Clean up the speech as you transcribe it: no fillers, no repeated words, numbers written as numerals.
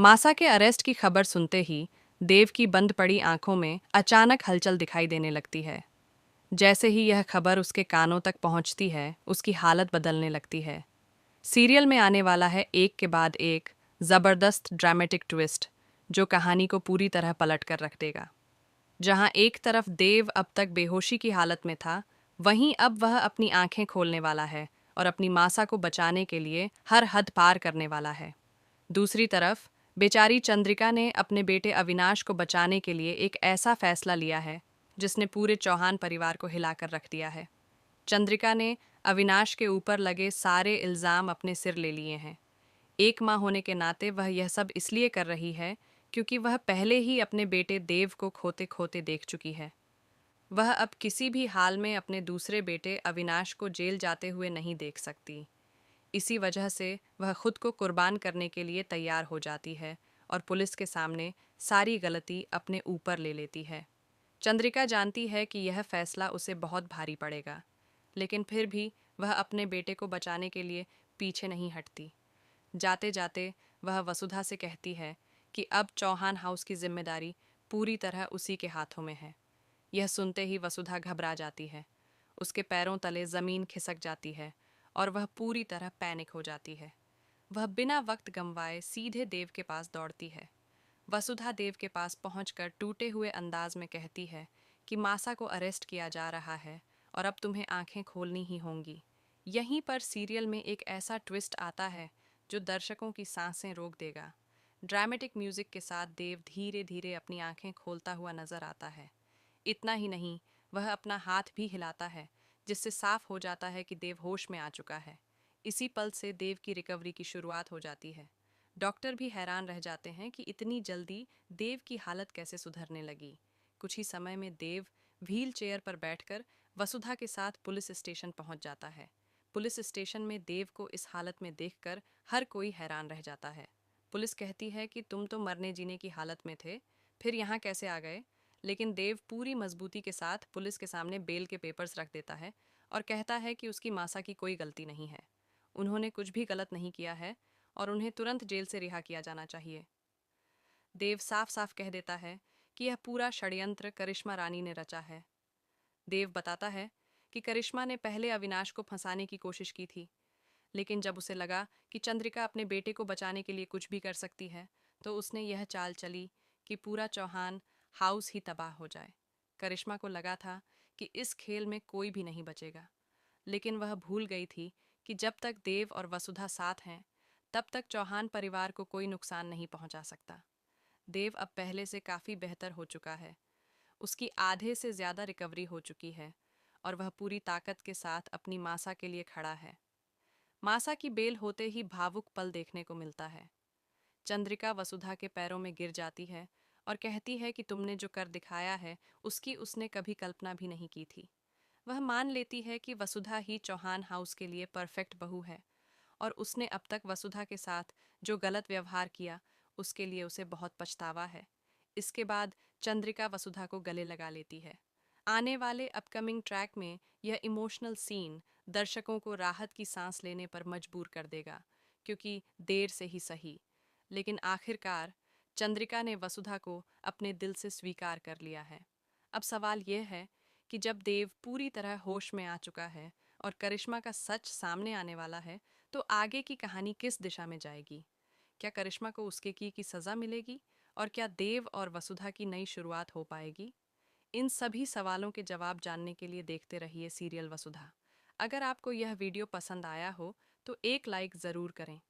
मासा के अरेस्ट की खबर सुनते ही देव की बंद पड़ी आंखों में अचानक हलचल दिखाई देने लगती है। जैसे ही यह खबर उसके कानों तक पहुंचती है, उसकी हालत बदलने लगती है। सीरियल में आने वाला है एक के बाद एक जबरदस्त ड्रामेटिक ट्विस्ट, जो कहानी को पूरी तरह पलट कर रख देगा। जहां एक तरफ देव अब तक बेहोशी की हालत में था, वहीं अब वह अपनी आंखें खोलने वाला है और अपनी मासा को बचाने के लिए हर हद पार करने वाला है। दूसरी तरफ बेचारी चंद्रिका ने अपने बेटे अविनाश को बचाने के लिए एक ऐसा फैसला लिया है जिसने पूरे चौहान परिवार को हिलाकर रख दिया है। चंद्रिका ने अविनाश के ऊपर लगे सारे इल्ज़ाम अपने सिर ले लिए हैं। एक माँ होने के नाते वह यह सब इसलिए कर रही है क्योंकि वह पहले ही अपने बेटे देव को खोते खोते देख चुकी है। वह अब किसी भी हाल में अपने दूसरे बेटे अविनाश को जेल जाते हुए नहीं देख सकती। इसी वजह से वह खुद को कुर्बान करने के लिए तैयार हो जाती है और पुलिस के सामने सारी गलती अपने ऊपर ले लेती है। चंद्रिका जानती है कि यह फैसला उसे बहुत भारी पड़ेगा, लेकिन फिर भी वह अपने बेटे को बचाने के लिए पीछे नहीं हटती। जाते जाते वह वसुधा से कहती है कि अब चौहान हाउस की जिम्मेदारी पूरी तरह उसी के हाथों में है। यह सुनते ही वसुधा घबरा जाती है, उसके पैरों तले जमीन खिसक जाती है और वह पूरी तरह पैनिक हो जाती है। वह बिना वक्त गंवाए सीधे देव के पास दौड़ती है। वसुधा देव के पास पहुंचकर टूटे हुए अंदाज में कहती है कि मासा को अरेस्ट किया जा रहा है और अब तुम्हें आंखें खोलनी ही होंगी। यहीं पर सीरियल में एक ऐसा ट्विस्ट आता है जो दर्शकों की सांसें रोक देगा। ड्रामेटिक म्यूजिक के साथ देव धीरे धीरे अपनी आंखें खोलता हुआ नजर आता है। इतना ही नहीं, वह अपना हाथ भी हिलाता है, जिससे साफ हो जाता है कि देव होश में आ चुका है। इसी पल से देव की रिकवरी की शुरुआत हो जाती है। डॉक्टर भी हैरान रह जाते हैं कि इतनी जल्दी देव की हालत कैसे सुधरने लगी। कुछ ही समय में देव व्हील चेयर पर बैठकर वसुधा के साथ पुलिस स्टेशन पहुंच जाता है। पुलिस स्टेशन में देव को इस हालत में देखकर हर कोई हैरान रह जाता है। पुलिस कहती है कि तुम तो मरने जीने की हालत में थे, फिर यहाँ कैसे आ गए? लेकिन देव पूरी मजबूती के साथ पुलिस के सामने बेल के पेपर्स रख देता है और कहता है कि उसकी मासा की कोई गलती नहीं है, उन्होंने कुछ भी गलत नहीं किया है और उन्हें तुरंत जेल से रिहा किया जाना चाहिए। देव साफ साफ कह देता है कि यह पूरा षड्यंत्र करिश्मा रानी ने रचा है। देव बताता है कि करिश्मा ने पहले अविनाश को फंसाने की कोशिश की थी, लेकिन जब उसे लगा कि चंद्रिका अपने बेटे को बचाने के लिए कुछ भी कर सकती है, तो उसने यह चाल चली कि पूरा चौहान हाउस ही तबाह हो जाए। करिश्मा को लगा था कि इस खेल में कोई भी नहीं बचेगा, लेकिन वह भूल गई थी कि जब तक देव और वसुधा साथ हैं, तब तक चौहान परिवार को कोई नुकसान नहीं पहुंचा सकता। देव अब पहले से काफ़ी बेहतर हो चुका है, उसकी आधे से ज़्यादा रिकवरी हो चुकी है और वह पूरी ताकत के साथ अपनी मासा के लिए खड़ा है। मासा की बेल होते ही भावुक पल देखने को मिलता है। चंद्रिका वसुधा के पैरों में गिर जाती है और कहती है कि तुमने जो कर दिखाया है उसकी उसने कभी कल्पना भी नहीं की थी। वह मान लेती है कि वसुधा ही चौहान हाउस के लिए परफेक्ट बहू है और उसने अब तक वसुधा के साथ जो गलत व्यवहार किया उसके लिए उसे बहुत पछतावा है। इसके बाद चंद्रिका वसुधा को गले लगा लेती है। आने वाले अपकमिंग ट्रैक में यह इमोशनल सीन दर्शकों को राहत की सांस लेने पर मजबूर कर देगा, क्योंकि देर से ही सही, लेकिन आखिरकार चंद्रिका ने वसुधा को अपने दिल से स्वीकार कर लिया है। अब सवाल यह है कि जब देव पूरी तरह होश में आ चुका है और करिश्मा का सच सामने आने वाला है, तो आगे की कहानी किस दिशा में जाएगी? क्या करिश्मा को उसके की सज़ा मिलेगी और क्या देव और वसुधा की नई शुरुआत हो पाएगी? इन सभी सवालों के जवाब जानने के लिए देखते रहिए सीरियल वसुधा। अगर आपको यह वीडियो पसंद आया हो तो एक लाइक ज़रूर करें।